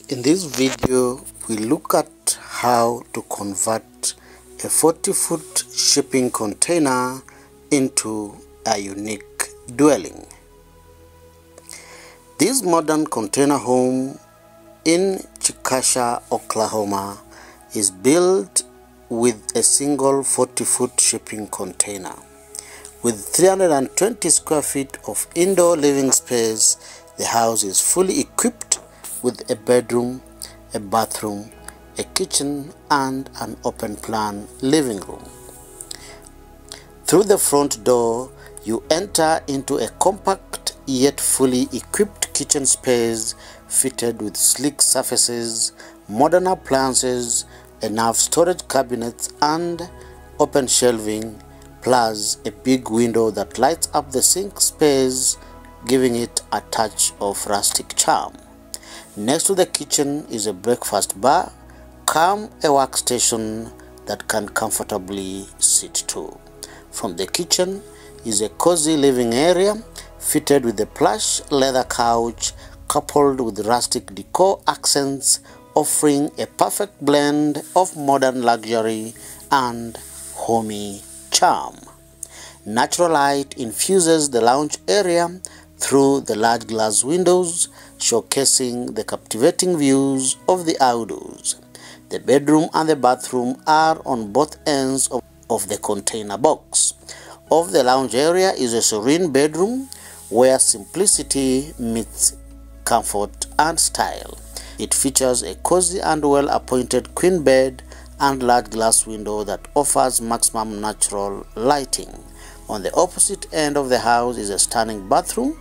In this video, we look at how to convert a 40-foot shipping container into a unique dwelling. This modern container home in Chickasha, Oklahoma is built with a single 40-foot shipping container. With 320 square feet of indoor living space, the house is fully equipped with a bedroom, a bathroom, a kitchen, and an open-plan living room. Through the front door, you enter into a compact yet fully equipped kitchen space fitted with sleek surfaces, modern appliances, enough storage cabinets, and open shelving, plus a big window that lights up the sink space, giving it a touch of rustic charm. Next to the kitchen is a breakfast bar, a workstation that can comfortably sit to. From the kitchen is a cozy living area fitted with a plush leather couch coupled with rustic decor accents, offering a perfect blend of modern luxury and homey charm. Natural light infuses the lounge area through the large glass windows, showcasing the captivating views of the outdoors. The bedroom and the bathroom are on both ends of the container box. Of the lounge area is a serene bedroom where simplicity meets comfort and style. It features a cozy and well-appointed queen bed and large glass window that offers maximum natural lighting. On the opposite end of the house is a stunning bathroom.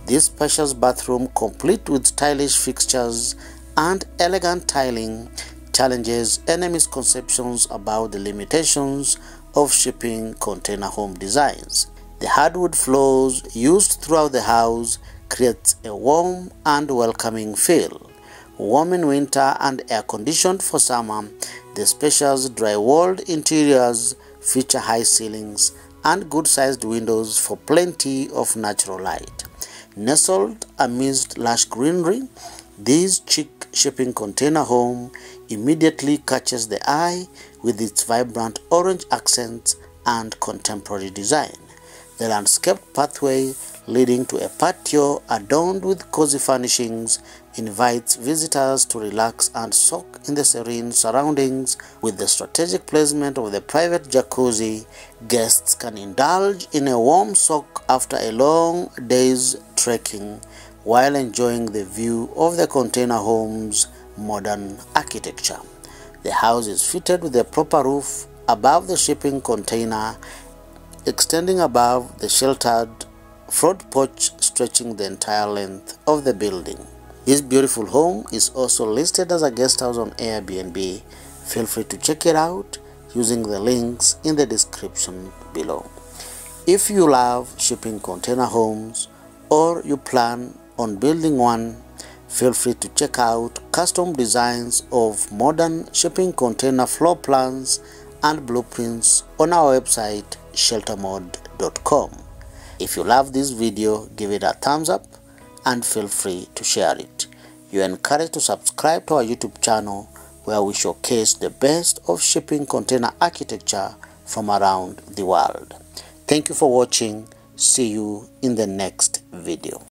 This spacious bathroom, complete with stylish fixtures and elegant tiling, challenges any misconceptions about the limitations of shipping container home designs. The hardwood floors used throughout the house creates a warm and welcoming feel. Warm in winter and air-conditioned for summer, the spacious dry-walled interiors feature high ceilings and good-sized windows for plenty of natural light. Nestled amidst lush greenery, this chic shipping container home immediately catches the eye with its vibrant orange accents and contemporary design. The landscaped pathway leading to a patio adorned with cozy furnishings invites visitors to relax and soak in the serene surroundings. With the strategic placement of the private jacuzzi, guests can indulge in a warm soak after a long day's trekking while enjoying the view of the container home's modern architecture. The house is fitted with a proper roof above the shipping container, extending above the sheltered front porch stretching the entire length of the building. This beautiful home is also listed as a guest house on Airbnb. Feel free to check it out using the links in the description below. If you love shipping container homes or you plan on building one, feel free to check out custom designs of modern shipping container floor plans and blueprints on our website sheltermod.com. If you love this video, give it a thumbs up and feel free to share it. You're encouraged to subscribe to our YouTube channel where we showcase the best of shipping container architecture from around the world. Thank you for watching. See you in the next video.